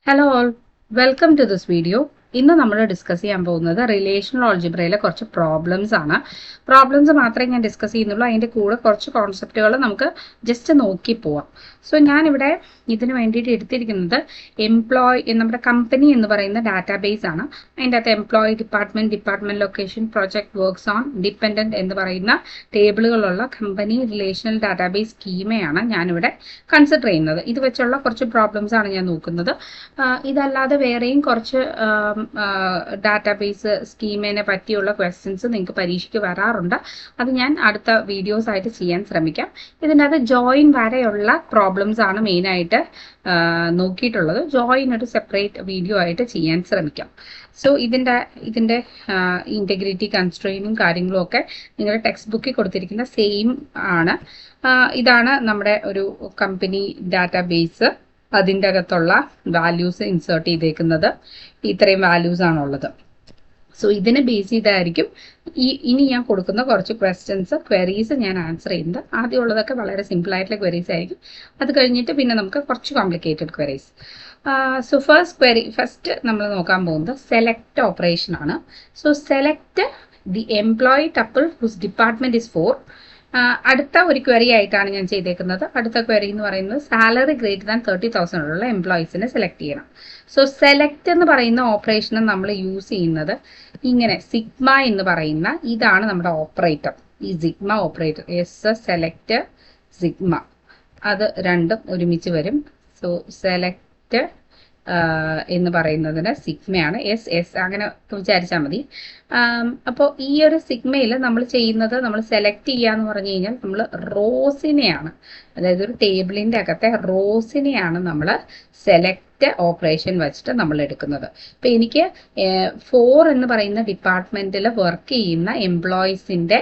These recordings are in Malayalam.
Hello all, welcome to this video. ഇന്ന് നമ്മൾ ഡിസ്കസ് ചെയ്യാൻ പോകുന്നത് റിലേഷണൽ ആൾജിബ്രയിലെ കുറച്ച് പ്രോബ്ലംസ് ആണ്. പ്രോബ്ലംസ് മാത്രമേ ഞാൻ ഡിസ്കസ് ചെയ്യുന്നുള്ളൂ. അതിൻ്റെ കൂടെ കുറച്ച് കോൺസെപ്റ്റുകൾ നമുക്ക് ജസ്റ്റ് നോക്കി പോവാം. സോ ഞാനിവിടെ ഇതിന് വേണ്ടിയിട്ട് എടുത്തിരിക്കുന്നത് നമ്മുടെ കമ്പനി എന്ന് പറയുന്ന ഡാറ്റാബേസ് ആണ്. അതിൻ്റെ അകത്ത് employee, department location, project, works on, dependent എന്ന് പറയുന്ന ടേബിളുകളുള്ള കമ്പനി റിലേഷണൽ ഡാറ്റാബേസ് സ്കീമയാണ് ഞാനിവിടെ കൺസിഡർ ചെയ്യുന്നത്. ഇത് വെച്ചുള്ള കുറച്ച് പ്രോബ്ലംസ് ആണ് ഞാൻ നോക്കുന്നത്. ഇതല്ലാതെ വേറെയും കുറച്ച് ഡാറ്റാബേസ് സ്കീമിനെ പറ്റിയുള്ള ക്വസ്റ്റ്യൻസ് നിങ്ങൾക്ക് പരീക്ഷയ്ക്ക് വരാറുണ്ട്. അത് ഞാൻ അടുത്ത വീഡിയോസ് ആയിട്ട് ചെയ്യാൻ ശ്രമിക്കാം. ഇതിൻ്റെ അത് ജോയിൻ വരെയുള്ള പ്രോബ്ലംസ് ആണ് മെയിനായിട്ട് നോക്കിയിട്ടുള്ളത്. ജോയിൻ ഒരു സെപ്പറേറ്റ് വീഡിയോ ആയിട്ട് ചെയ്യാൻ ശ്രമിക്കാം. സോ ഇതിൻ്റെ ഇൻറ്റഗ്രിറ്റി കൺസ്ട്രെയിനും കാര്യങ്ങളും ഒക്കെ നിങ്ങളുടെ ടെക്സ്റ്റ് ബുക്കിൽ കൊടുത്തിരിക്കുന്ന സെയിം ആണ്. ഇതാണ് നമ്മുടെ ഒരു കമ്പനി ഡാറ്റാബേസ്. അതിൻ്റെ അകത്തുള്ള വാല്യൂസ് ഇൻസേർട്ട് ചെയ്തേക്കുന്നത് ഇത്രയും വാല്യൂസ് ആണുള്ളത്. സോ ഇതിനെ ബേസ് ചെയ്തായിരിക്കും ഇനി ഞാൻ കൊടുക്കുന്ന കുറച്ച് ക്വരീസ് ഞാൻ ആൻസർ ചെയ്യുന്നത്. ആദ്യമുള്ളതൊക്കെ വളരെ സിമ്പിൾ ആയിട്ടുള്ള ക്വരീസ് ആയിരിക്കും. അത് കഴിഞ്ഞിട്ട് പിന്നെ നമുക്ക് കുറച്ച് കോംപ്ലിക്കേറ്റഡ് ക്വരീസ്. സോ ഫസ്റ്റ് നമ്മൾ നോക്കാൻ പോകുന്നത് സെലക്ട് ഓപ്പറേഷൻ ആണ്. So select the employee tuple who's department is 4. അടുത്ത ഒരു ക്വറി ആയിട്ടാണ് ഞാൻ ചെയ്തേക്കുന്നത്. അടുത്ത ക്വറി എന്ന് പറയുന്നത് സാലറി ഗ്രേറ്റർ ദാൻ 30,000 ഉള്ള എംപ്ലോയീസിനെ സെലക്ട് ചെയ്യണം. സോ സെലക്ട് എന്ന് പറയുന്ന ഓപ്പറേഷൻ നമ്മൾ യൂസ് ചെയ്യുന്നത് ഇങ്ങനെ സിഗ്മ എന്ന് പറയുന്ന ഇതാണ് നമ്മുടെ ഓപ്പറേറ്റർ. ഈ സിഗ്മ ഓപ്പറേറ്റർ സെലക്ട് സിഗ്മ അത് രണ്ടും ഒരുമിച്ച് വരും. സോ സെലക്ട് എന്ന് പറയുന്നതിന് സിഗ്മയാണ്. എസ് അങ്ങനെ വിചാരിച്ചാൽ മതി. അപ്പോൾ ഈ ഒരു സിഗ്മയിൽ നമ്മൾ ചെയ്യുന്നത്, നമ്മൾ സെലക്ട് ചെയ്യുക എന്ന് പറഞ്ഞു കഴിഞ്ഞാൽ നമ്മൾ റോസിനെയാണ്, അതായത് ഒരു ടേബിളിൻ്റെ അകത്തെ റോസിനെയാണ് നമ്മൾ സെലക്ട് ഓപ്പറേഷൻ വെച്ചിട്ട് നമ്മൾ എടുക്കുന്നത്. ഇപ്പം എനിക്ക് 4 എന്ന് പറയുന്ന ഡിപ്പാർട്ട്മെൻറ്റിൽ വർക്ക് ചെയ്യുന്ന എംപ്ലോയീസിൻ്റെ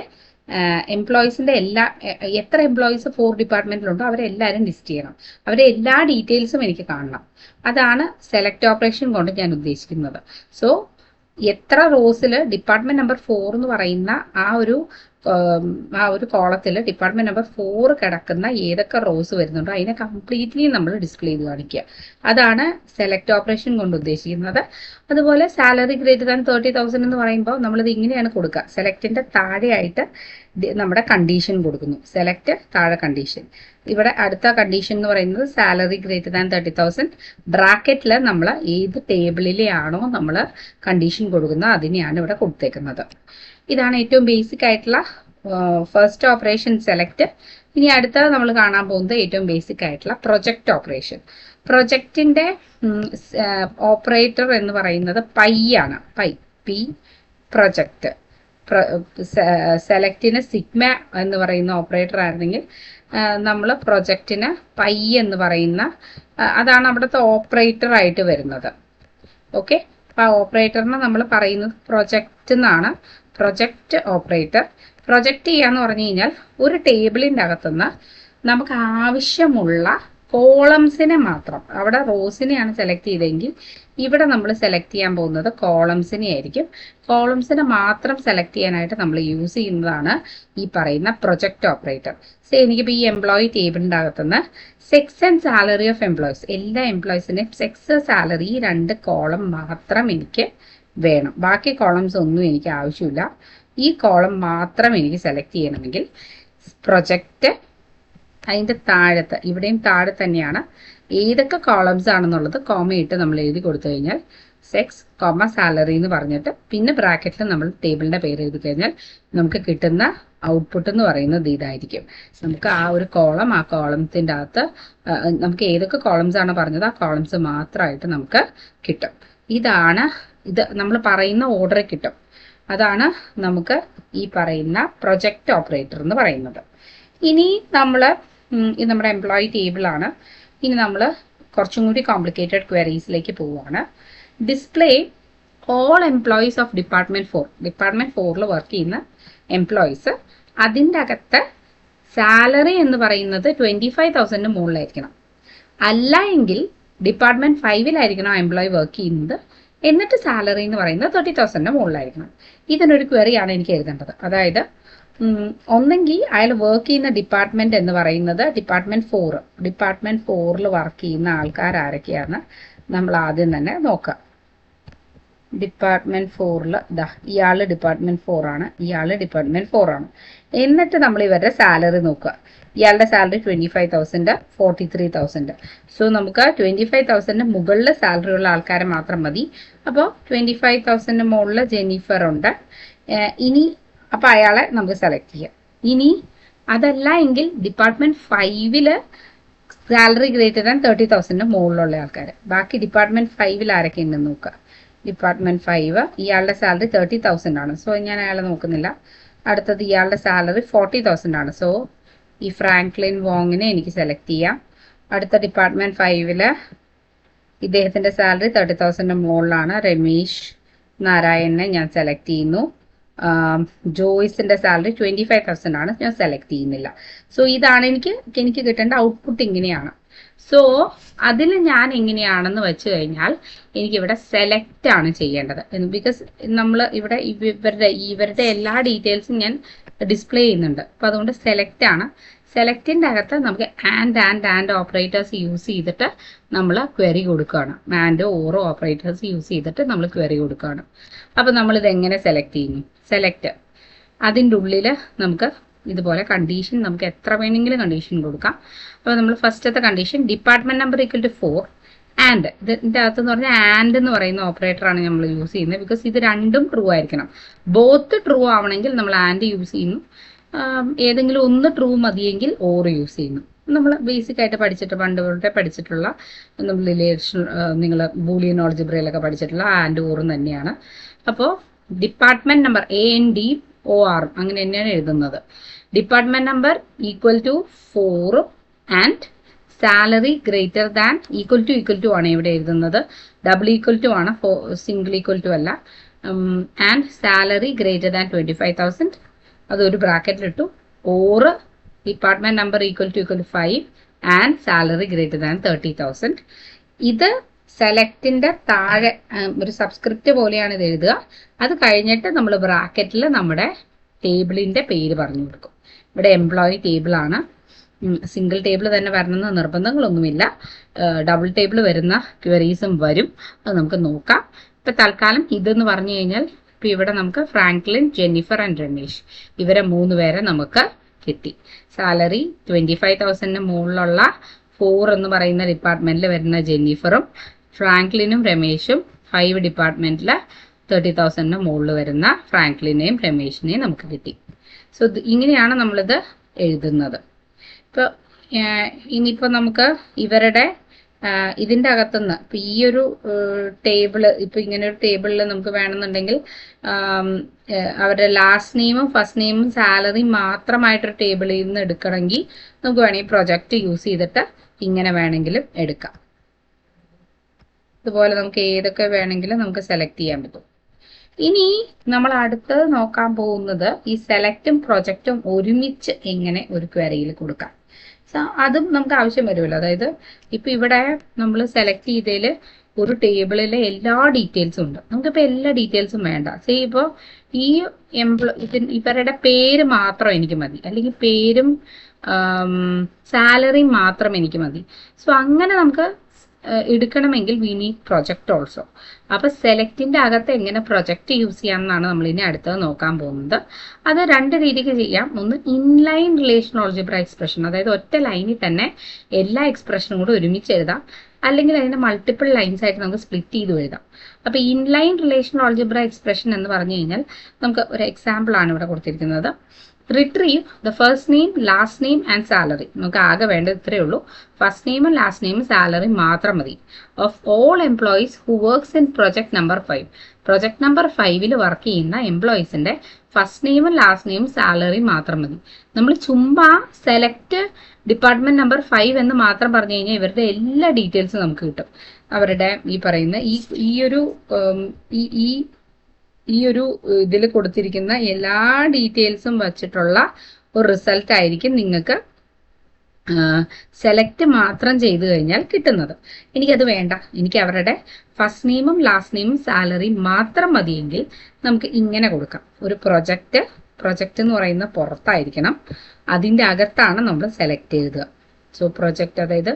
എത്ര എംപ്ലോയീസ് 4 ഡിപ്പാർട്ട്മെന്റിലുണ്ടോ അവരെല്ലാവരും ലിസ്റ്റ് ചെയ്യണം. അവരെ എല്ലാ ഡീറ്റെയിൽസും എനിക്ക് കാണണം. അതാണ് സെലക്ട് ഓപ്പറേഷൻ കൊണ്ട് ഞാൻ ഉദ്ദേശിക്കുന്നത്. സോ എത്ര റോസിൽ ഡിപ്പാർട്ട്മെന്റ് നമ്പർ 4 എന്ന് പറയുന്ന ആ ഒരു കോളത്തിൽ ഡിപ്പാർട്ട്മെന്റ് നമ്പർ 4 കിടക്കുന്ന ഏതൊക്കെ റോസ് വരുന്നുണ്ടോ അതിനെ കംപ്ലീറ്റ്ലി നമ്മൾ ഡിസ്പ്ലേ ചെയ്ത് കാണിക്കുക. അതാണ് സെലക്ട് ഓപ്പറേഷൻ കൊണ്ട് ഉദ്ദേശിക്കുന്നത്. അതുപോലെ സാലറി ഗ്രേറ്റർ ദാൻ 30,000 എന്ന് പറയുമ്പോൾ നമ്മളിത് ഇങ്ങനെയാണ് കൊടുക്കുക. സെലക്ടിന്റെ താഴെയായിട്ട് നമ്മുടെ കണ്ടീഷൻ കൊടുക്കുന്നു. സെലക്ട് താഴെ കണ്ടീഷൻ. ഇവിടെ അടുത്ത കണ്ടീഷൻ എന്ന് പറയുന്നത് സാലറി ഗ്രേറ്റർ ദാൻ 30,000. ബ്രാക്കറ്റിൽ നമ്മൾ ഏത് ടേബിളിലെയാണോ നമ്മൾ കണ്ടീഷൻ കൊടുക്കുന്നത് അതിനെയാണ് ഇവിടെ കൊടുത്തേക്കുന്നത്. ഇതാണ് ഏറ്റവും ബേസിക് ആയിട്ടുള്ള ഫസ്റ്റ് ഓപ്പറേഷൻ സെലക്ട്. ഇനി അടുത്തത് നമ്മൾ കാണാൻ പോകുന്നത് ഏറ്റവും ബേസിക് ആയിട്ടുള്ള പ്രൊജക്ട് ഓപ്പറേഷൻ. പ്രൊജക്റ്റിന്റെ ഓപ്പറേറ്റർ എന്ന് പറയുന്നത് പൈ ആണ്. P project. സെലക്റ്റിന് സിഗ്മ എന്ന് പറയുന്ന ഓപ്പറേറ്റർ ആയിരുന്നെങ്കിൽ നമ്മൾ പ്രൊജക്റ്റിന് പൈ എന്ന് പറയുന്ന അതാണ് അവിടുത്തെ ഓപ്പറേറ്റർ ആയിട്ട് വരുന്നത്. ഓക്കെ, അപ്പോൾ ആ ഓപ്പറേറ്ററിനെ നമ്മൾ പറയുന്നത് പ്രൊജക്റ്റ് എന്നാണ്. Project operator. പ്രൊജക്റ്റ് ചെയ്യാന്ന് പറഞ്ഞു കഴിഞ്ഞാൽ ഒരു ടേബിളിൻ്റെ അകത്തുനിന്ന് നമുക്ക് ആവശ്യമുള്ള കോളംസിനെ മാത്രം, അവിടെ റോസിനെയാണ് സെലക്ട് ചെയ്തതെങ്കിൽ ഇവിടെ നമ്മൾ സെലക്ട് ചെയ്യാൻ പോകുന്നത് കോളംസിനെ ആയിരിക്കും. കോളംസിനെ മാത്രം സെലക്ട് ചെയ്യാനായിട്ട് നമ്മൾ യൂസ് ചെയ്യുന്നതാണ് ഈ പറയുന്ന പ്രൊജക്റ്റ് ഓപ്പറേറ്റർ. സോ എനിക്കിപ്പോൾ ഈ എംപ്ലോയി ടേബിളിൻ്റെ അകത്തുനിന്ന് sex and salary of employees, എല്ലാ എംപ്ലോയീസിൻ്റെയും സെക്സ്, സാലറി 2 കോളം മാത്രം എനിക്ക് വേണം. ബാക്കി കോളംസ് ഒന്നും എനിക്ക് ആവശ്യമില്ല. ഈ കോളം മാത്രം എനിക്ക് സെലക്ട് ചെയ്യണമെങ്കിൽ പ്രൊജക്റ്റ് അതിൻ്റെ താഴത്ത്, ഇവിടെയും താഴെ തന്നെയാണ് ഏതൊക്കെ കോളംസ് ആണെന്നുള്ളത് കോമയിട്ട് നമ്മൾ എഴുതി കൊടുത്തു കഴിഞ്ഞാൽ സെക്സ് കോമ സാലറി എന്ന് പറഞ്ഞിട്ട് പിന്നെ ബ്രാക്കറ്റിൽ നമ്മൾ ടേബിളിൻ്റെ പേര് എഴുതി കഴിഞ്ഞാൽ നമുക്ക് കിട്ടുന്ന ഔട്ട്പുട്ട് എന്ന് പറയുന്നത് ഇതായിരിക്കും. നമുക്ക് ആ ഒരു കോളം, ആ കോളത്തിൻ്റെ അകത്ത് നമുക്ക് ഏതൊക്കെ കോളംസ് ആണ് പറഞ്ഞത് ആ കോളംസ് മാത്രമായിട്ട് നമുക്ക് കിട്ടും. ഇത് നമ്മൾ പറയുന്ന ഓർഡർ കിട്ടും. അതാണ് നമുക്ക് ഈ പറയുന്ന പ്രൊജക്റ്റ് ഓപ്പറേറ്റർ എന്ന് പറയുന്നത്. ഇനി ഇത് നമ്മുടെ എംപ്ലോയി ടേബിളാണ്. ഇനി നമ്മൾ കുറച്ചും കൂടി കോംപ്ലിക്കേറ്റഡ് ക്വയറീസിലേക്ക് പോവുകയാണ്. Display all employees of department 4. Department 4 work ചെയ്യുന്ന എംപ്ലോയീസ്, അതിൻ്റെ അകത്ത് സാലറി എന്ന് പറയുന്നത് 25,000 മുകളിലായിരിക്കണം. അല്ല എങ്കിൽ ഡിപ്പാർട്ട്മെന്റ് 5 എംപ്ലോയി വർക്ക് ചെയ്യുന്നത്, എന്നിട്ട് സാലറി എന്ന് പറയുന്നത് 30,000 മുകളിലായിരിക്കണം. ഇതിനൊരു ക്വറിയാണ് എനിക്ക് എഴുതേണ്ടത്. അതായത് ഒന്നെങ്കിൽ അയാൾ വർക്ക് ചെയ്യുന്ന ഡിപ്പാർട്ട്മെന്റ് എന്ന് പറയുന്നത് ഡിപ്പാർട്ട്മെന്റ് 4 വർക്ക് ചെയ്യുന്ന ആൾക്കാർ ആരൊക്കെയാണ് നമ്മൾ ആദ്യം തന്നെ നോക്കാം. ഡിപ്പാർട്ട്മെന്റ് 4 ഇയാള് ഡിപ്പാർട്ട്മെന്റ് 4 ആണ്. എന്നിട്ട് നമ്മൾ ഇവരുടെ സാലറി നോക്കുക. ഇയാളുടെ സാലറി 25,000, 43,000. സോ നമുക്ക് 25,000 മുകളിൽ സാലറി ഉള്ള ആൾക്കാരെ മാത്രം മതി. അപ്പോൾ 25,000 മുകളിൽ ജെന്നിഫർ ഉണ്ട്. ഇനി അപ്പോൾ അയാളെ നമുക്ക് സെലക്ട് ചെയ്യാം. ഇനി അതല്ല എങ്കിൽ ഡിപ്പാർട്ട്മെന്റ് 5 സാലറി ഗ്രേറ്റർ ദാൻ 30,000 മുകളിലുള്ള ആൾക്കാർ. ബാക്കി ഡിപ്പാർട്ട്മെന്റ് 5 ആരൊക്കെ ഉണ്ടെന്ന് നോക്കുക. ഡിപ്പാർട്ട്മെന്റ് 5 ഇയാളുടെ സാലറി 30,000 ആണ്. സോ ഞാൻ അയാളെ നോക്കുന്നില്ല. അടുത്തത് ഇയാളുടെ സാലറി 40,000 ആണ്. സോ ഈ ഫ്രാങ്ക്ലിൻ വോങ്ങിനെ എനിക്ക് സെലക്ട് ചെയ്യാം. അടുത്ത ഡിപ്പാർട്ട്മെന്റ് 5 ഇദ്ദേഹത്തിന്റെ സാലറി 30,000 മുകളിലാണ്. രമേശ് നാരായണനെ ഞാൻ സെലക്ട് ചെയ്യുന്നു. ജോയ്സിന്റെ സാലറി 25,000 ആണ്. ഞാൻ സെലക്ട് ചെയ്യുന്നില്ല. സോ ഇതാണ് എനിക്ക് കിട്ടേണ്ട ഔട്ട്പുട്ട്. ഇങ്ങനെയാണ്. സോ അതിൽ ഞാൻ എങ്ങനെയാണെന്ന് വെച്ച് കഴിഞ്ഞാൽ എനിക്കിവിടെ സെലക്ട് ആണ് ചെയ്യേണ്ടത്. ബിക്കോസ് നമ്മൾ ഇവിടെ ഇവരുടെ എല്ലാ ഡീറ്റെയിൽസും ഞാൻ ഡിസ്പ്ലേ ചെയ്യുന്നുണ്ട്. അപ്പം അതുകൊണ്ട് സെലക്ട് ആണ്. സെലക്റ്റിൻ്റെ അകത്ത് നമുക്ക് ആൻഡ് ഓപ്പറേറ്റേഴ്സ് യൂസ് ചെയ്തിട്ട് നമ്മൾ ക്വറി കൊടുക്കുകയാണ്. ആൻഡ് ഓറോ ഓപ്പറേറ്റേഴ്സ് യൂസ് ചെയ്തിട്ട് നമ്മൾ ക്വറി കൊടുക്കുകയാണ്. അപ്പം നമ്മളിത് എങ്ങനെ സെലക്ട് ചെയ്യുന്നു? സെലക്ട് അതിൻ്റെ ഉള്ളിൽ നമുക്ക് ഇതുപോലെ കണ്ടീഷൻ നമുക്ക് എത്ര വേണമെങ്കിലും കണ്ടീഷൻ കൊടുക്കാം. അപ്പോൾ നമ്മൾ ഫസ്റ്റത്തെ condition department number equal to 4 and ഇതിൻ്റെ അകത്തെന്ന് പറഞ്ഞാൽ ആൻഡ് എന്ന് പറയുന്ന ഓപ്പറേറ്ററാണ് നമ്മൾ യൂസ് ചെയ്യുന്നത്. ബിക്കോസ് ഇത് രണ്ടും ട്രൂ ആയിരിക്കണം. ബോത്ത് ട്രൂ ആവണമെങ്കിൽ നമ്മൾ ആൻഡ് യൂസ് ചെയ്യുന്നു. ഏതെങ്കിലും ഒന്ന് ട്രൂ മതിയെങ്കിൽ ഓർ യൂസ് ചെയ്യുന്നു. നമ്മൾ ബേസിക് ആയിട്ട് പഠിച്ചിട്ടുള്ള നമ്മൾ റിലേഷൻ നിങ്ങൾ ബൂളിയൻ ഓൾജിബ്രയിലൊക്കെ പഠിച്ചിട്ടുള്ള ആൻഡ് ഓറും തന്നെയാണ്. അപ്പോൾ ഡിപ്പാർട്ട്മെന്റ് നമ്പർ ANDOR അങ്ങനെ തന്നെയാണ് എഴുതുന്നത്. Department number equal to 4 and salary greater than equal to ആണ് ഇവിടെ എഴുതുന്നത്. ഡബിൾ ഈക്വൽ ടു ആണ്, സിംഗിൾ ഈക്വൽ ടു അല്ല. ആൻഡ് സാലറി ഗ്രേറ്റർ ദാൻ 25,000 അതൊരു ബ്രാക്കറ്റിലിട്ടു. Or department number equal to 5 and salary greater than 30,000. ഇത് സെലക്റ്റിന്റെ താഴെ ഒരു സബ്സ്ക്രിപ്റ്റ് പോലെയാണ് ഇത് എഴുതുക. അത് കഴിഞ്ഞിട്ട് നമ്മൾ ബ്രാക്കറ്റിൽ നമ്മുടെ ടേബിളിന്റെ പേര് പറഞ്ഞു കൊടുക്കും. ഇവിടെ എംപ്ലോയി ടേബിൾ ആണ്. സിംഗിൾ ടേബിൾ തന്നെ വരണമെന്ന് നിർബന്ധങ്ങളൊന്നുമില്ല. ഡബിൾ ടേബിൾ വരുന്ന ക്വറീസും വരും. അത് നമുക്ക് നോക്കാം. ഇപ്പൊ തൽക്കാലം ഇതെന്ന് പറഞ്ഞു കഴിഞ്ഞാൽ ഇപ്പൊ ഇവിടെ നമുക്ക് ഫ്രാങ്ക്ലിൻ, ജെന്നിഫർ ആൻഡ് രമേശ് ഇവരെ 3 പേരെ നമുക്ക് കിട്ടി. സാലറി 25,000 മുകളിലുള്ള 4 എന്ന് പറയുന്ന ഡിപ്പാർട്ട്മെന്റിൽ വരുന്ന ജെന്നിഫറും ഫ്രാങ്ക്ലിനും രമേശും 5 ഡിപ്പാർട്ട്മെന്റിൽ 30,000 മുകളിൽ വരുന്ന ഫ്രാങ്ക്ലിനെയും രമേശിനെയും നമുക്ക് കിട്ടി. സോ ഇങ്ങനെയാണ് നമ്മളിത് എഴുതുന്നത്. ഇപ്പോൾ ഇനിയിപ്പോൾ നമുക്ക് ഇവരുടെ ഇതിൻ്റെ അകത്തുനിന്ന് ഇപ്പം ഈ ഒരു ടേബിള് ഇപ്പം ഇങ്ങനെ ഒരു ടേബിളിൽ നമുക്ക് വേണമെന്നുണ്ടെങ്കിൽ അവരുടെ ലാസ്റ്റ് നെയിമും ഫസ്റ്റ് നെയിമും സാലറി മാത്രമായിട്ടൊരു ടേബിളിൽ നിന്ന് എടുക്കണമെങ്കിൽ നമുക്ക് വേണമെങ്കിൽ പ്രൊജക്റ്റ് യൂസ് ചെയ്തിട്ട് ഇങ്ങനെ വേണമെങ്കിലും എടുക്കാം. ഇതുപോലെ നമുക്ക് ഏതൊക്കെ വേണമെങ്കിലും നമുക്ക് സെലക്ട് ചെയ്യാൻ പറ്റും. ഇനി നമ്മൾ അടുത്ത് നോക്കാൻ പോകുന്നത് ഈ സെലക്റ്റും പ്രൊജക്റ്റും ഒരുമിച്ച് എങ്ങനെ ഒരു ക്വറിയിൽ കൊടുക്കാം. അതും നമുക്ക് ആവശ്യം വരുമല്ലോ. അതായത് ഇപ്പൊ ഇവിടെ നമ്മൾ സെലക്ട് ചെയ്തതിൽ ഒരു ടേബിളിലെ എല്ലാ ഡീറ്റെയിൽസും ഉണ്ട്. നമുക്കിപ്പോൾ എല്ലാ ഡീറ്റെയിൽസും വേണ്ട. സേ ഇപ്പോൾ ഈ ഇവരുടെ പേര് മാത്രം എനിക്ക് മതി, അല്ലെങ്കിൽ പേരും സാലറിയും മാത്രം എനിക്ക് മതി. സോ അങ്ങനെ നമുക്ക് എടുക്കണമെങ്കിൽ വി നീഡ് പ്രൊജക്റ്റ് ഓൾസോ. അപ്പൊ സെലക്റ്റിന്റെ അകത്ത് എങ്ങനെ പ്രൊജക്റ്റ് യൂസ് ചെയ്യാമെന്നാണ് നമ്മൾ ഇനി അടുത്തത് നോക്കാൻ പോകുന്നത്. അത് 2 രീതിക്ക് ചെയ്യാം. ഒന്ന് ഇൻലൈൻ റിലേഷൻ ഓൾജിബ്ര എക്സ്പ്രഷൻ, അതായത് ഒറ്റ ലൈനിൽ തന്നെ എല്ലാ എക്സ്പ്രഷനും കൂടെ ഒരുമിച്ച് എഴുതാം. അല്ലെങ്കിൽ അതിനെ മൾട്ടിപ്പിൾ ലൈൻസ് ആയിട്ട് നമുക്ക് സ്പ്ലിറ്റ് ചെയ്ത് എഴുതാം. അപ്പൊ ഇൻലൈൻ റിലേഷൻ ഓൾജിബ്ര എക്സ്പ്രഷൻ എന്ന് പറഞ്ഞു കഴിഞ്ഞാൽ നമുക്ക് ഒരു എക്സാമ്പിൾ ആണ് ഇവിടെ കൊടുത്തിരിക്കുന്നത്. Retrieve the first name, last name and salary. നമുക്ക് ആകെ വേണ്ടത് ഇത്രയേ ഉള്ളൂ. ഫസ്റ്റ് നെയിമും ലാസ്റ്റ് നെയിമും സാലറി മാത്രം മതി. Of all employees who works in project number 5. Project number 5 work ചെയ്യുന്ന എംപ്ലോയീസിന്റെ ഫസ്റ്റ് നെയിമും ലാസ്റ്റ് നെയിമും സാലറി മാത്രം മതി. നമ്മൾ ചുമ്മാ സെലക്ട് ഡിപ്പാർട്ട്മെന്റ് നമ്പർ 5 എന്ന് മാത്രം പറഞ്ഞു കഴിഞ്ഞാൽ ഇവരുടെ എല്ലാ ഡീറ്റെയിൽസും നമുക്ക് കിട്ടും. അവരുടെ ഈ പറയുന്ന ഈ ഒരു ഇതിൽ കൊടുത്തിരിക്കുന്ന എല്ലാ ഡീറ്റെയിൽസും വച്ചിട്ടുള്ള ഒരു റിസൾട്ട് ആയിരിക്കും നിങ്ങൾക്ക് സെലക്ട് മാത്രം ചെയ്തു കഴിഞ്ഞാൽ കിട്ടുന്നത്. എനിക്കത് വേണ്ട. എനിക്ക് അവരുടെ ഫസ്റ്റ് നെയിമും ലാസ്റ്റ് നെയിമും സാലറി മാത്രം മതിയെങ്കിൽ നമുക്ക് ഇങ്ങനെ കൊടുക്കാം. ഒരു പ്രൊജക്റ്റ് പ്രൊജക്റ്റ് എന്ന് പറയുന്ന പുറത്തായിരിക്കണം, അതിൻ്റെ അകത്താണ് നമ്മൾ സെലക്ട് ചെയ്തത്. സോ പ്രൊജക്റ്റ്, അതായത്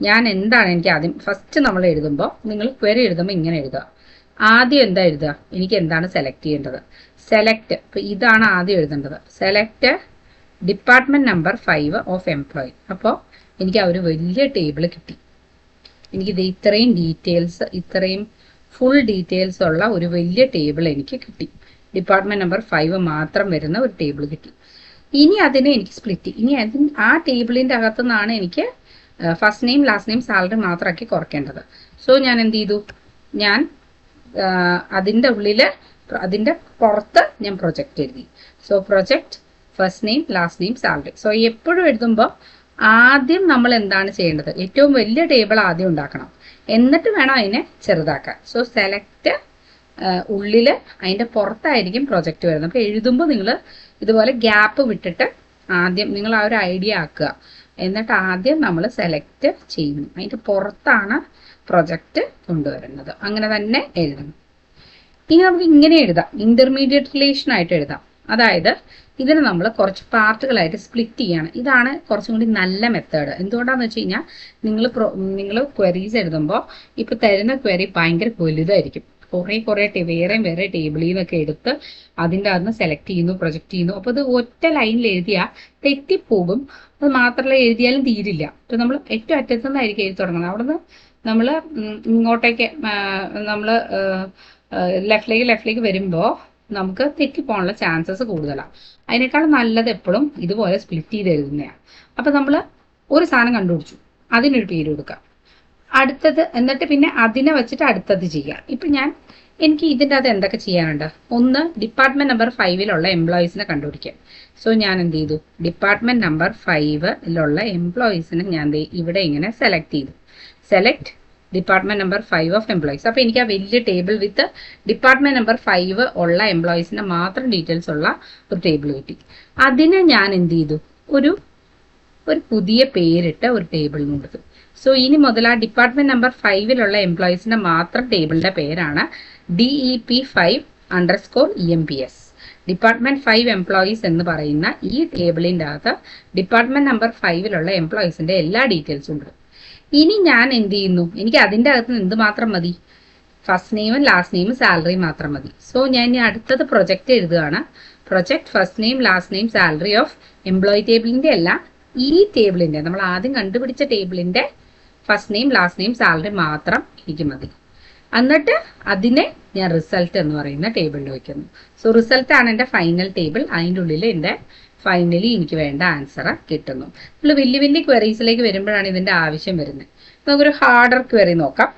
ഞാൻ എന്താണ് എനിക്ക് ആദ്യം ഫസ്റ്റ് നമ്മൾ എഴുതുമ്പോൾ, നിങ്ങൾ ക്വയറി എഴുതുമ്പോൾ ഇങ്ങനെ എഴുതുക. ആദ്യം എന്താ എഴുതുക, എനിക്ക് എന്താണ് സെലക്ട് ചെയ്യേണ്ടത്, സെലക്ട്, ഇപ്പോൾ ഇതാണ് ആദ്യം എഴുതേണ്ടത്, select department number 5 of employee. അപ്പോൾ എനിക്ക് ആ ഒരു വലിയ ടേബിൾ കിട്ടി. എനിക്കിത് ഇത്രയും ഡീറ്റെയിൽസ്, ഇത്രയും ഫുൾ ഡീറ്റെയിൽസ് ഉള്ള ഒരു വലിയ ടേബിൾ എനിക്ക് കിട്ടി. ഡിപ്പാർട്ട്മെന്റ് നമ്പർ 5 മാത്രം വരുന്ന ഒരു ടേബിൾ കിട്ടി. ഇനി അതിനെ എനിക്ക് സ്പ്ലിറ്റ്, ഇനി ആ ടേബിളിൻ്റെ അകത്തു നിന്നാണ് എനിക്ക് first name last name salary മാത്രമാക്കി കുറയ്ക്കേണ്ടത്. സോ ഞാൻ എന്ത് ചെയ്തു, ഞാൻ അതിൻ്റെ ഉള്ളിൽ, അതിൻ്റെ പുറത്ത് ഞാൻ പ്രൊജക്റ്റ് എഴുതി. So project first name last name salary. So എപ്പോഴും എഴുതുമ്പോൾ ആദ്യം നമ്മൾ എന്താണ് ചെയ്യേണ്ടത്, ഏറ്റവും വലിയ ടേബിൾ ആദ്യം ഉണ്ടാക്കണം, എന്നിട്ട് വേണം അതിനെ ചെറുതാക്കാൻ. സോ സെലക്ട് ഉള്ളിൽ അതിൻ്റെ പുറത്തായിരിക്കും പ്രൊജക്റ്റ് വരുന്നത്. അപ്പോൾ എഴുതുമ്പോൾ നിങ്ങൾ ഇതുപോലെ ഗ്യാപ്പ് വിട്ടിട്ട് ആദ്യം നിങ്ങൾ ആ ഒരു ഐഡിയ ആക്കുക, എന്നിട്ട് ആദ്യം നമ്മൾ സെലക്ട് ചെയ്യുന്നു, അതിൻ്റെ പുറത്താണ് പ്രൊജക്റ്റ് കൊണ്ടുവരുന്നത്. അങ്ങനെ തന്നെ എഴുതണം. ഇനി നമുക്ക് ഇങ്ങനെ എഴുതാം, ഇന്റർമീഡിയറ്റ് റിലേഷൻ ആയിട്ട് എഴുതാം. അതായത് ഇതിന് നമ്മൾ കുറച്ച് പാർട്ടുകളായിട്ട് സ്പ്ലിറ്റ് ചെയ്യാണ്. ഇതാണ് കുറച്ചും കൂടി നല്ല മെത്തേഡ്. എന്തുകൊണ്ടാണെന്ന് വെച്ച് കഴിഞ്ഞാൽ നിങ്ങൾ ക്വയറീസ് എഴുതുമ്പോൾ ഇപ്പോൾ തരുന്ന ക്വയറി ഭയങ്കര വലുതായിരിക്കും. കുറേ വേറെ ടേബിളിൽ നിന്നൊക്കെ എടുത്ത് അതിൻ്റെ അകത്ത് സെലക്ട് ചെയ്യുന്നു, പ്രൊജക്റ്റ് ചെയ്യുന്നു. അപ്പോൾ ഇത് ഒറ്റ ലൈനിൽ എഴുതിയാൽ തെറ്റിപ്പോകും. അത് മാത്രമല്ല എഴുതിയാലും തീരില്ല. അപ്പോൾ നമ്മൾ ഏറ്റവും അറ്റത്തു നിന്നായിരിക്കും എഴുതി തുടങ്ങുന്നത്. അവിടെ നിന്ന് നമ്മൾ ഇങ്ങോട്ടേക്ക് നമ്മൾ ലെഫ്റ്റിലേക്ക് വരുമ്പോൾ നമുക്ക് തെറ്റിപ്പോകാനുള്ള ചാൻസസ് കൂടുതലാണ്. അതിനേക്കാൾ നല്ലത് എപ്പോഴും ഇതുപോലെ സ്പ്ലിറ്റ് ചെയ്ത് എഴുതുന്നതാണ്. അപ്പം നമ്മൾ ഒരു സാധനം കണ്ടുപിടിച്ചു, അതിനൊരു പേര് കൊടുക്കാം, അടുത്തത്, എന്നിട്ട് പിന്നെ അതിനെ വെച്ചിട്ട് അടുത്തത് ചെയ്യാം. ഇപ്പം എനിക്ക് ഇതിൻ്റെ അകത്ത് എന്തൊക്കെ ചെയ്യാനുണ്ട്, ഒന്ന് ഡിപ്പാർട്ട്മെന്റ് നമ്പർ 5 എംപ്ലോയീസിനെ കണ്ടുപിടിക്കാം. സോ ഞാൻ എന്ത് ചെയ്തു, ഡിപ്പാർട്ട്മെന്റ് നമ്പർ 5 എംപ്ലോയീസിനെ ഞാൻ ഇവിടെ ഇങ്ങനെ സെലക്ട് ചെയ്തു. Select department number 5 of employees. അപ്പോൾ എനിക്ക് ആ വലിയ ടേബിൾ വിത്ത് ഡിപ്പാർട്ട്മെന്റ് നമ്പർ 5 എംപ്ലോയീസിന്റെ മാത്രം ഡീറ്റെയിൽസ് ഉള്ള ഒരു ടേബിൾ കിട്ടി. അതിനെ ഞാൻ എന്ത് ചെയ്തു, ഒരു പുതിയ പേരിട്ട് ഒരു ടേബിൾ കൊടുത്തു. സോ ഇനി മുതൽ ആ ഡിപ്പാർട്ട്മെന്റ് നമ്പർ 5 എംപ്ലോയീസിന്റെ മാത്രം ടേബിളിന്റെ പേരാണ് DEP5_EMPS. ഡിപ്പാർട്ട്മെന്റ് 5 എംപ്ലോയീസ് എന്ന് പറയുന്ന ഈ ടേബിളിൻ്റെ അകത്ത് ഡിപ്പാർട്ട്മെന്റ് നമ്പർ 5 എംപ്ലോയീസിന്റെ എല്ലാ ഡീറ്റെയിൽസും ഉണ്ട്. ഇനി ഞാൻ എന്ത് ചെയ്യുന്നു, എനിക്ക് അതിൻ്റെ അകത്ത് എന്ത് മാത്രം മതി, ഫസ്റ്റ് നെയിമും ലാസ്റ്റ് നെയിമും സാലറി മാത്രം മതി. സോ ഞാൻ ഇനി അടുത്തത് പ്രൊജക്റ്റ് എഴുതുകയാണ്. Project first name last name salary of employee ടേബിളിൻ്റെ അല്ല, ഈ ടേബിളിൻ്റെ, നമ്മൾ ആദ്യം കണ്ടുപിടിച്ച ടേബിളിൻ്റെ first name last name salary മാത്രം എനിക്ക് മതി. എന്നിട്ട് അതിനെ ഞാൻ റിസൾട്ട് എന്ന് പറയുന്ന ടേബിളിൽ വയ്ക്കുന്നു. സോ റിസൾട്ട് ആണ് എൻ്റെ ഫൈനൽ ടേബിൾ. അതിൻ്റെ ഉള്ളിൽ എൻ്റെ ഫൈനലി എനിക്ക് വേണ്ട ആൻസർ കിട്ടുന്നു. നമ്മൾ വലിയ ക്വയറീസിലേക്ക് വരുമ്പോഴാണ് ഇതിൻ്റെ ആവശ്യം വരുന്നത്. നമുക്കൊരു ഹാർഡർ ക്വയറി നോക്കാം.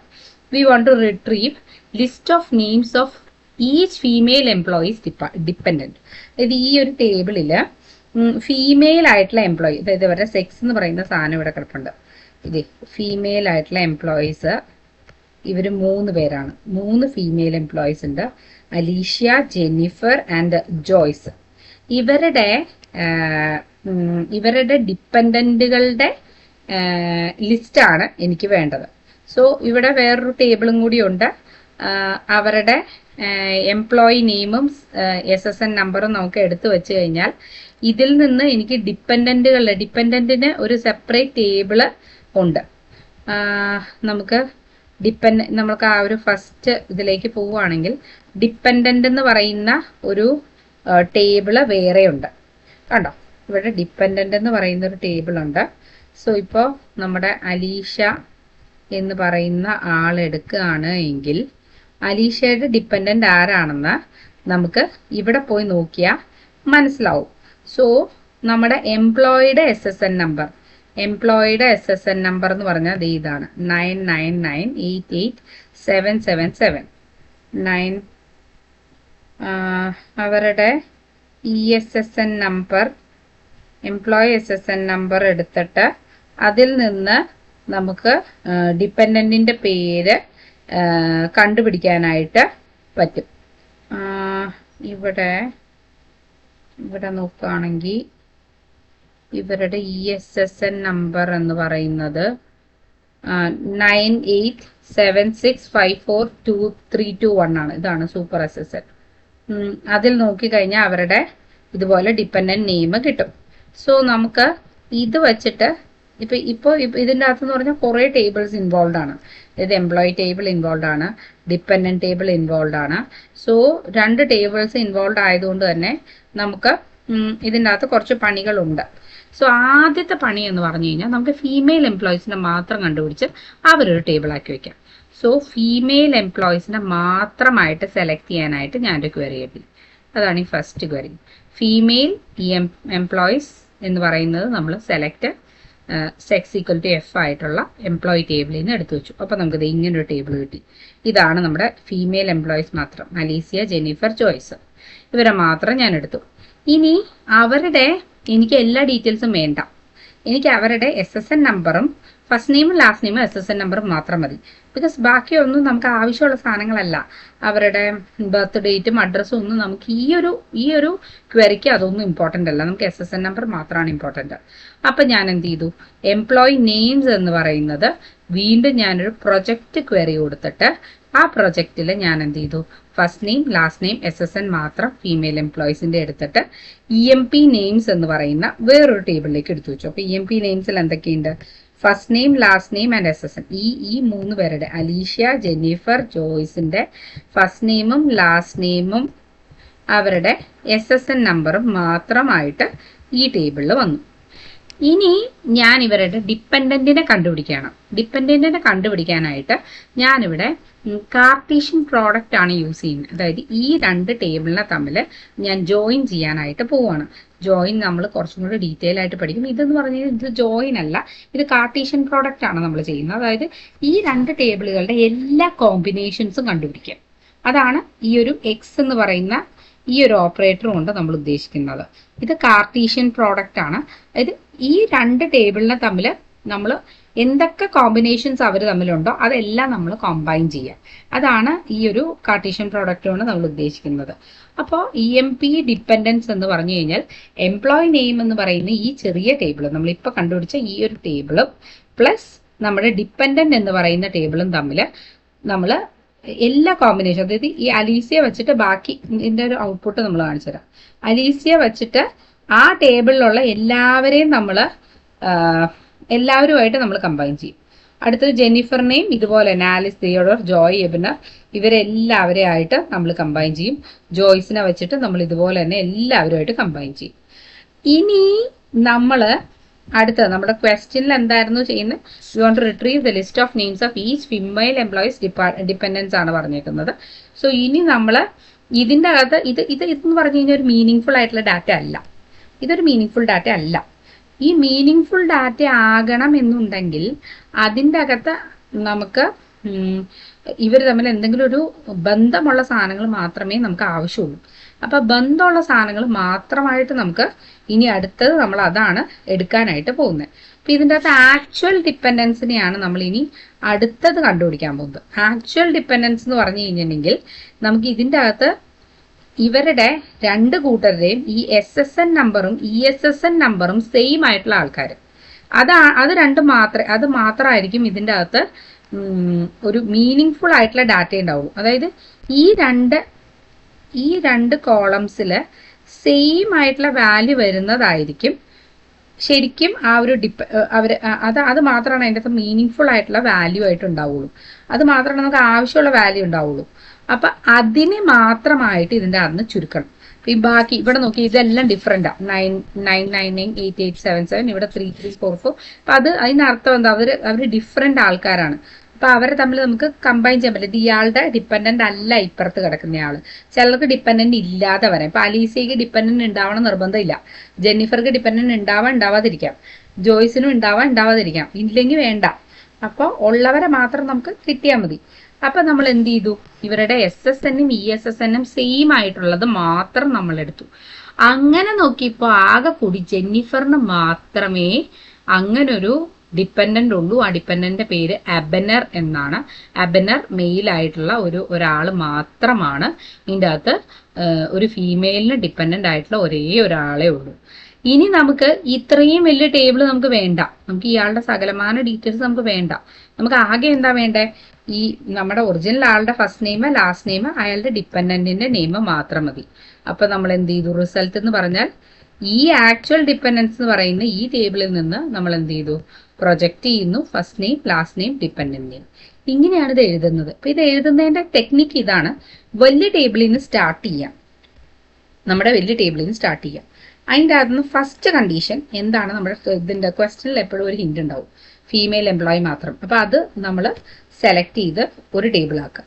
We want to retrieve list of names of each female employees dependent. അതായത് ഈ ഒരു ടേബിളിൽ ഫീമെയിൽ ആയിട്ടുള്ള എംപ്ലോയി, അതായത് ഇവരുടെ സെക്സ് എന്ന് പറയുന്ന സാധനം ഇവിടെ കിടപ്പുണ്ട്. ഇത് ഫീമെയിൽ ആയിട്ടുള്ള എംപ്ലോയീസ്, ഇവർ 3 പേരാണ്. 3 ഫീമെയിൽ എംപ്ലോയീസ് ഉണ്ട്, അലീഷ്യ, ജെന്നിഫർ ആൻഡ് ജോയ്സ്. ഇവരുടെ ഡിപ്പെൻഡൻറ്റുകളുടെ ലിസ്റ്റാണ് എനിക്ക് വേണ്ടത്. സോ ഇവിടെ വേറൊരു ടേബിളും കൂടി ഉണ്ട്. അവരുടെ എംപ്ലോയി നെയിമും SSN നമ്പറും നമുക്ക് എടുത്തു വെച്ച് കഴിഞ്ഞാൽ ഇതിൽ നിന്ന് എനിക്ക് ഡിപ്പെൻഡൻറ്റിന് ഒരു സെപ്പറേറ്റ് ടേബിള് ഉണ്ട്. നമുക്ക് ആ ഒരു ഫസ്റ്റ് ഇതിലേക്ക് പോവുകയാണെങ്കിൽ ഡിപ്പെൻഡൻ്റ് എന്ന് പറയുന്ന ഒരു ടേബിള് വേറെ ഉണ്ട്. കണ്ടോ, ഇവിടെ ഡിപ്പെൻഡൻ്റ് എന്ന് പറയുന്ന ഒരു ടേബിൾ ഉണ്ട്. സോ ഇപ്പോൾ നമ്മുടെ അലീഷ എന്ന് പറയുന്ന ആളെടുക്കുകയാണ് എങ്കിൽ അലീഷയുടെ ഡിപ്പെൻഡൻ്റ് ആരാണെന്ന് നമുക്ക് ഇവിടെ പോയി നോക്കിയാൽ മനസ്സിലാവും. സോ നമ്മുടെ എംപ്ലോയിയുടെ SSN നമ്പർ എന്ന് പറഞ്ഞാൽ ഇതാണ് 999888777. അവരുടെ ESSN number, employee SSN number എടുത്തിട്ട് അതിൽ നിന്ന് നമുക്ക് ഡിപ്പെൻഡൻറ്റിൻ്റെ പേര് കണ്ടുപിടിക്കാനായിട്ട് പറ്റും. ഇവിടെ നോക്കുകയാണെങ്കിൽ ഇവരുടെ ESSN നമ്പർ എന്ന് പറയുന്നത് 9876542321 ആണ്. ഇതാണ് സൂപ്പർ SSN. അതിൽ നോക്കിക്കഴിഞ്ഞാൽ അവരുടെ ഇതുപോലെ ഡിപ്പെൻഡന്റ് നെയിം കിട്ടും. സോ നമുക്ക് ഇത് വെച്ചിട്ട് ഇപ്പോൾ ഇതിൻ്റെ അകത്തെന്ന് പറഞ്ഞാൽ കുറേ ടേബിൾസ് ഇൻവോൾവ് ആണ്. അതായത് എംപ്ലോയി ടേബിൾ ഇൻവോൾവ് ആണ്, ഡിപ്പെൻഡന്റ് ടേബിൾ ഇൻവോൾവ് ആണ്. സോ 2 ടേബിൾസ് ഇൻവോൾവ് ആയതുകൊണ്ട് തന്നെ നമുക്ക് ഇതിൻ്റെ അകത്ത് കുറച്ച് പണികളുണ്ട്. സോ ആദ്യത്തെ പണി എന്ന് പറഞ്ഞു കഴിഞ്ഞാൽ നമുക്ക് ഫീമെയിൽ എംപ്ലോയീസിനെ മാത്രം കണ്ടുപിടിച്ച് അവരൊരു ടേബിളാക്കി വെക്കാം. സോ ഫീമെയിൽ എംപ്ലോയീസിനെ മാത്രമായിട്ട് സെലക്ട് ചെയ്യാനായിട്ട് ഞാനൊരു ക്വറി എഴുതി. അതാണ് ഈ ഫസ്റ്റ് ക്വറി. ഫീമെയിൽ എംപ്ലോയീസ് എന്ന് പറയുന്നത് നമ്മൾ select sex equal to F ആയിട്ടുള്ള എംപ്ലോയി ടേബിളിൽ നിന്ന് എടുത്തു വെച്ചു. അപ്പോൾ നമുക്കിത് ഇങ്ങനൊരു ടേബിൾ കിട്ടി. ഇതാണ് നമ്മുടെ ഫീമെയിൽ എംപ്ലോയീസ് മാത്രം. അലീസിയ, ജെന്നിഫർ, ജോയ്സ്, ഇവരെ മാത്രം ഞാൻ എടുത്തു. ഇനി എനിക്ക് എല്ലാ ഡീറ്റെയിൽസും വേണ്ട. എനിക്ക് അവരുടെ SSN നമ്പറും ഫസ്റ്റ് നെയിമും ലാസ്റ്റ് നെയിമും SSN നമ്പറും മാത്രം മതി. ബിക്കോസ് ബാക്കിയൊന്നും നമുക്ക് ആവശ്യമുള്ള സാധനങ്ങളല്ല. അവരുടെ ബർത്ത് ഡേറ്റും അഡ്രസ്സും ഒന്നും നമുക്ക് ഈ ഒരു ക്വറിക്ക് അതൊന്നും ഇമ്പോർട്ടൻ്റ് അല്ല. നമുക്ക് SSN നമ്പർ മാത്രമാണ് ഇമ്പോർട്ടൻ്റ്. അപ്പം ഞാൻ എന്ത് ചെയ്തു, എംപ്ലോയി നെയിംസ് എന്ന് പറയുന്നത് വീണ്ടും ഞാനൊരു പ്രൊജക്റ്റ് ക്വറി കൊടുത്തിട്ട് ആ പ്രൊജക്റ്റിൽ ഞാൻ എന്ത് ചെയ്തു, first name last name SSN മാത്രം ഫീമെയിൽ എംപ്ലോയീസിൻ്റെ എടുത്തിട്ട് EMP നെയിംസ് എന്ന് പറയുന്ന വേറൊരു ടേബിളിലേക്ക് എടുത്തു വെച്ചു. അപ്പോൾ EMP നെയിംസിൽ എന്തൊക്കെയുണ്ട്, first name last name and SSN. ഈ 3 പേരുടെ അലീഷ്യ, ജെന്നിഫർ, ജോയ്സിൻ്റെ ഫസ്റ്റ് നെയിമും ലാസ്റ്റ് നെയിമും അവരുടെ SSN നമ്പറും മാത്രമായിട്ട് ഈ ടേബിളിൽ വന്നു. ഇനി ഞാൻ ഇവരുടെ ഡിപ്പെൻഡന്റിനെ കണ്ടുപിടിക്കുകയാണ്. ഡിപ്പെൻഡന്റിനെ കണ്ടുപിടിക്കാനായിട്ട് ഞാനിവിടെ കാർട്ടീഷ്യൻ പ്രോഡക്റ്റ് ആണ് യൂസ് ചെയ്യുന്നത്. അതായത് ഈ 2 ടേബിളിനെ തമ്മിൽ ഞാൻ ജോയിൻ ചെയ്യാനായിട്ട് പോവുകയാണ്. ജോയിൻ നമ്മൾ കുറച്ചും കൂടി ഡീറ്റെയിൽ ആയിട്ട് പഠിക്കും. ഇതെന്ന് പറഞ്ഞാൽ ഇത് ജോയിൻ അല്ല, ഇത് കാർട്ടീഷ്യൻ പ്രോഡക്റ്റ് ആണ് നമ്മൾ ചെയ്യുന്നത്. അതായത് ഈ 2 ടേബിളുകളുടെ എല്ലാ കോമ്പിനേഷൻസും കണ്ടുപിടിക്കുക. അതാണ് ഈ ഒരു എക്സ് എന്ന് പറയുന്ന ഈ ഒരു ഓപ്പറേറ്റർ കൊണ്ട് നമ്മൾ ഉദ്ദേശിക്കുന്നത്. ഇത് കാർട്ടീഷ്യൻ പ്രോഡക്റ്റ് ആണ്. അതായത് ഈ 2 ടേബിളിനെ തമ്മിൽ നമ്മൾ എന്തൊക്കെ കോമ്പിനേഷൻസ് അവർ തമ്മിലുണ്ടോ അതെല്ലാം നമ്മൾ കമ്പൈൻ ചെയ്യുക. അതാണ് ഈ ഒരു കാർട്ടീഷ്യൻ പ്രോഡക്റ്റ് കൊണ്ട് നമ്മൾ ഉദ്ദേശിക്കുന്നത്. അപ്പോൾ EMP ഡിപ്പെൻഡൻസ് എന്ന് പറഞ്ഞു കഴിഞ്ഞാൽ എംപ്ലോയി നെയിം എന്ന് പറയുന്ന ഈ ചെറിയ ടേബിൾ, നമ്മളിപ്പോൾ കണ്ടുപിടിച്ച ഈ ഒരു ടേബിളും പ്ലസ് നമ്മുടെ ഡിപ്പെൻഡന്റ് എന്ന് പറയുന്ന ടേബിളും തമ്മിൽ നമ്മൾ എല്ലാ കോമ്പിനേഷൻ, അതായത് ഈ അലീസിയ വെച്ചിട്ട് ബാക്കി ഇതിൻ്റെ ഒരു ഔട്ട്പുട്ട് നമ്മൾ കാണിച്ചു തരാം. അലീസിയ വെച്ചിട്ട് ആ ടേബിളിലുള്ള എല്ലാവരുമായിട്ട് നമ്മൾ കമ്പൈൻ ചെയ്യും. അടുത്തത് ജെന്നിഫറിനെയും ഇതുപോലെ തന്നെ ആലിസ്, തിയോഡോർ, ജോയ്, എബിനർ ഇവരെല്ലാവരെയും ആയിട്ട് നമ്മൾ കമ്പൈൻ ചെയ്യും. ജോയ്സിനെ വെച്ചിട്ട് നമ്മൾ ഇതുപോലെ തന്നെ എല്ലാവരുമായിട്ട് കമ്പൈൻ ചെയ്യും. ഇനി നമ്മൾ അടുത്തത് നമ്മുടെ ക്വസ്റ്റ്യനിൽ എന്തായിരുന്നു ചെയ്യുന്നത്, you want to retrieve the list of names of each female employees dependence ആണ് പറഞ്ഞേക്കുന്നത്. സോ ഇനി നമ്മൾ ഇതിൻ്റെ അകത്ത് ഇതെന്ന് പറഞ്ഞു കഴിഞ്ഞാൽ ഒരു മീനിങ് ആയിട്ടുള്ള ഡാറ്റ അല്ല. ഇതൊരു മീനിങ് ഡാറ്റ അല്ല. ഈ മീനിങ് ഡാറ്റ ആകണം എന്നുണ്ടെങ്കിൽ അതിൻ്റെ അകത്ത് നമുക്ക് ഇവർ തമ്മിൽ എന്തെങ്കിലും ഒരു ബന്ധമുള്ള സാധനങ്ങൾ മാത്രമേ നമുക്ക് ആവശ്യമുള്ളൂ. അപ്പൊ ബന്ധമുള്ള സാധനങ്ങൾ മാത്രമായിട്ട് നമുക്ക് ഇനി അടുത്തത് നമ്മൾ അതാണ് എടുക്കാനായിട്ട് പോകുന്നത്. അപ്പൊ ഇതിൻ്റെ അകത്ത് ആക്ച്വൽ ഡിപ്പെൻഡൻസിനെയാണ് നമ്മൾ ഇനി അടുത്തത് കണ്ടുപിടിക്കാൻ പോകുന്നത്. ആക്ച്വൽ ഡിപ്പെൻഡൻസ് എന്ന് പറഞ്ഞു കഴിഞ്ഞിട്ടുണ്ടെങ്കിൽ നമുക്ക് ഇതിൻ്റെ അകത്ത് ഇവരുടെ 2 കൂട്ടരുടെയും ഈ SSN നമ്പറും ESSN നമ്പറും സെയിം ആയിട്ടുള്ള ആൾക്കാർ, അത് മാത്രമായിരിക്കും ഇതിൻ്റെ അകത്ത് ഒരു മീനിങ് ആയിട്ടുള്ള ഡാറ്റ ഉണ്ടാവുള്ളൂ. അതായത് ഈ രണ്ട് കോളംസിൽ സെയിം ആയിട്ടുള്ള വാല്യൂ വരുന്നതായിരിക്കും ശരിക്കും ആ ഒരു അത് മാത്രമാണ് അതിൻ്റെ അകത്ത് മീനിങ് ആയിട്ടുള്ള വാല്യൂ ആയിട്ട് ഉണ്ടാവുള്ളൂ. അത് മാത്രമാണ് നമുക്ക് ആവശ്യമുള്ള വാല്യൂ ഉണ്ടാവുള്ളൂ. അപ്പൊ അതിനെ മാത്രമായിട്ട് ഇതിൻ്റെ അകത്ത് ചുരുക്കണം. ഈ ബാക്കി ഇവിടെ നോക്കി ഇതെല്ലാം ഡിഫറെന്റാ. 99998877 ഇവിടെ 3344. അപ്പൊ അതിനർത്ഥം എന്താ, അവര് ഡിഫറെന്റ് ആൾക്കാരാണ്. അപ്പൊ അവരെ തമ്മിൽ നമുക്ക് കമ്പൈൻ ചെയ്യാൻ പറ്റില്ല. ഇയാളുടെ ഡിപ്പെൻഡന്റ് അല്ല ഇപ്പുറത്ത് കിടക്കുന്നയാള്. ചിലർക്ക് ഡിപ്പെൻഡന്റ് ഇല്ലാതെ വരാം. ഇപ്പൊ അലീസിയക്ക് ഡിപ്പെൻഡന്റ് ഉണ്ടാവണം നിർബന്ധമില്ല. ജെന്നിഫർക്ക് ഡിപ്പെൻഡന്റ് ഉണ്ടാവാതിരിക്കാം. ജോയ്സിനും ഉണ്ടാവാതിരിക്കാം. ഇല്ലെങ്കിൽ വേണ്ട. അപ്പോൾ ഉള്ളവരെ മാത്രം നമുക്ക് കിട്ടിയാൽ മതി. അപ്പൊ നമ്മൾ എന്ത് ചെയ്തു, ഇവരുടെ SSNഉം ESSNഉം സെയിം ആയിട്ടുള്ളത് മാത്രം നമ്മൾ എടുത്തു. അങ്ങനെ നോക്കിയപ്പോൾ ആകെ കൂടി ജെന്നിഫറിന് മാത്രമേ അങ്ങനൊരു ഡിപ്പെൻഡന്റ് ഉള്ളൂ. ആ ഡിപ്പെൻഡന്റ് പേര് അബനർ എന്നാണ്. അബനർ മെയിൽ ആയിട്ടുള്ള ഒരാൾ മാത്രമാണ് ഇതിൻ്റെ അകത്ത്. ഒരു ഫീമെയിലിന് ഡിപ്പെൻഡന്റ് ആയിട്ടുള്ള ഒരേ ഒരാളേ ഉള്ളൂ. ഇനി നമുക്ക് ഇത്രയും വലിയ ടേബിൾ നമുക്ക് വേണ്ട, നമുക്ക് ഇയാളുടെ സകലമാന ഡീറ്റെയിൽസ് നമുക്ക് വേണ്ട. നമുക്ക് ആകെ എന്താ വേണ്ടേ, ഈ നമ്മുടെ ഒറിജിനൽ ആളുടെ ഫസ്റ്റ് നെയിം, ലാസ്റ്റ് നെയിം, അയാളുടെ ഡിപ്പെൻഡന്റിന്റെ നെയിം മാത്രം മതി. അപ്പൊ നമ്മൾ എന്ത് ചെയ്തു, റിസൾട്ട് എന്ന് പറഞ്ഞാൽ ഈ ആക്ച്വൽ ഡിപ്പെൻഡൻസ് എന്ന് പറയുന്ന ഈ ടേബിളിൽ നിന്ന് നമ്മൾ എന്ത് ചെയ്തു, പ്രൊജക്ട് ചെയ്യുന്നു first name, last name, dependent name. ഇങ്ങനെയാണ് ഇത് എഴുതുന്നത്. അപ്പൊ ഇത് എഴുതുന്നതിന്റെ ടെക്നിക്ക് ഇതാണ്. വലിയ ടേബിളിൽ നിന്ന് സ്റ്റാർട്ട് ചെയ്യാം, നമ്മുടെ വലിയ ടേബിളിൽ നിന്ന് സ്റ്റാർട്ട് ചെയ്യാം. അതിൻ്റെ അകത്തുനിന്ന് ഫസ്റ്റ് കണ്ടീഷൻ എന്താണ്, നമ്മുടെ ഇതിന്റെ ക്വസ്റ്റനിൽ എപ്പോഴും ഒരു ഹിന്റ് ഉണ്ടാവും, ഫീമെയിൽ എംപ്ലോയി മാത്രം. അപ്പൊ അത് നമ്മൾ സെലക്ട് ചെയ്ത് ഒരു ടേബിൾ ആക്കുക.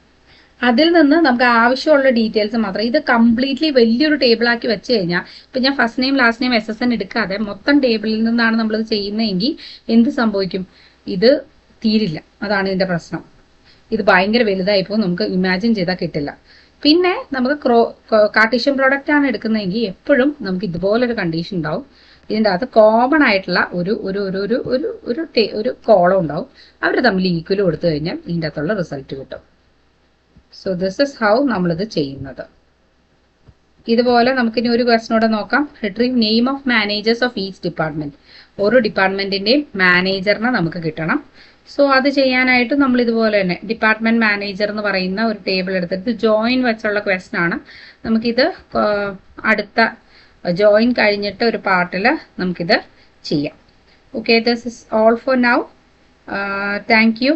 അതിൽ നിന്ന് നമുക്ക് ആവശ്യമുള്ള ഡീറ്റെയിൽസ് മാത്രം. ഇത് കംപ്ലീറ്റ്ലി വലിയൊരു ടേബിൾ ആക്കി വെച്ച് കഴിഞ്ഞാൽ, ഇപ്പൊ ഞാൻ first name last name SSN എടുക്കാതെ മൊത്തം ടേബിളിൽ നിന്നാണ് നമ്മളിത് ചെയ്യുന്നതെങ്കിൽ എന്ത് സംഭവിക്കും, ഇത് തീരില്ല. അതാണ് ഇതിന്റെ പ്രശ്നം. ഇത് ഭയങ്കര വലുതായിപ്പോൾ നമുക്ക് ഇമാജിൻ ചെയ്താൽ കിട്ടില്ല. പിന്നെ നമുക്ക് കാർട്ടീഷ്യൻ പ്രോഡക്റ്റ് ആണ് എടുക്കുന്നതെങ്കിൽ എപ്പോഴും നമുക്ക് ഇതുപോലൊരു കണ്ടീഷൻ ഉണ്ടാവും. ഇതിൻ്റെ അകത്ത് കോമൺ ആയിട്ടുള്ള ഒരു ഒരു ഒരു ഒരു ഒരു ഒരു ഒരു കോളം ഉണ്ടാവും. അവർ തമ്മിൽ ഈക്വൽ കൊടുത്തു കഴിഞ്ഞാൽ ഇതിൻ്റെ അകത്തുള്ള റിസൾട്ട് കിട്ടും. സോ ദിസ് ഇസ് ഹൗ നമ്മളിത് ചെയ്യുന്നത്. ഇതുപോലെ നമുക്കിനി ഒരു ക്വസ്റ്റനോടെ നോക്കാം. Retrieve name of managers of each department. ഓരോ ഡിപ്പാർട്ട്മെന്റിന്റെയും മാനേജറിനെ നമുക്ക് കിട്ടണം. സോ അത് ചെയ്യാനായിട്ട് നമ്മൾ ഇതുപോലെ തന്നെ ഡിപ്പാർട്ട്മെന്റ് മാനേജർ എന്ന് പറയുന്ന ഒരു ടേബിൾ എടുത്തിട്ട് ജോയിൻ വെച്ചുള്ള ക്വസ്റ്റൻ ആണ്. നമുക്കിത് അടുത്ത ജോയിൻ കഴിഞ്ഞിട്ട് ഒരു പാർട്ടിൽ നമുക്കിത് ചെയ്യാം. Okay, this is all for now. Thank you.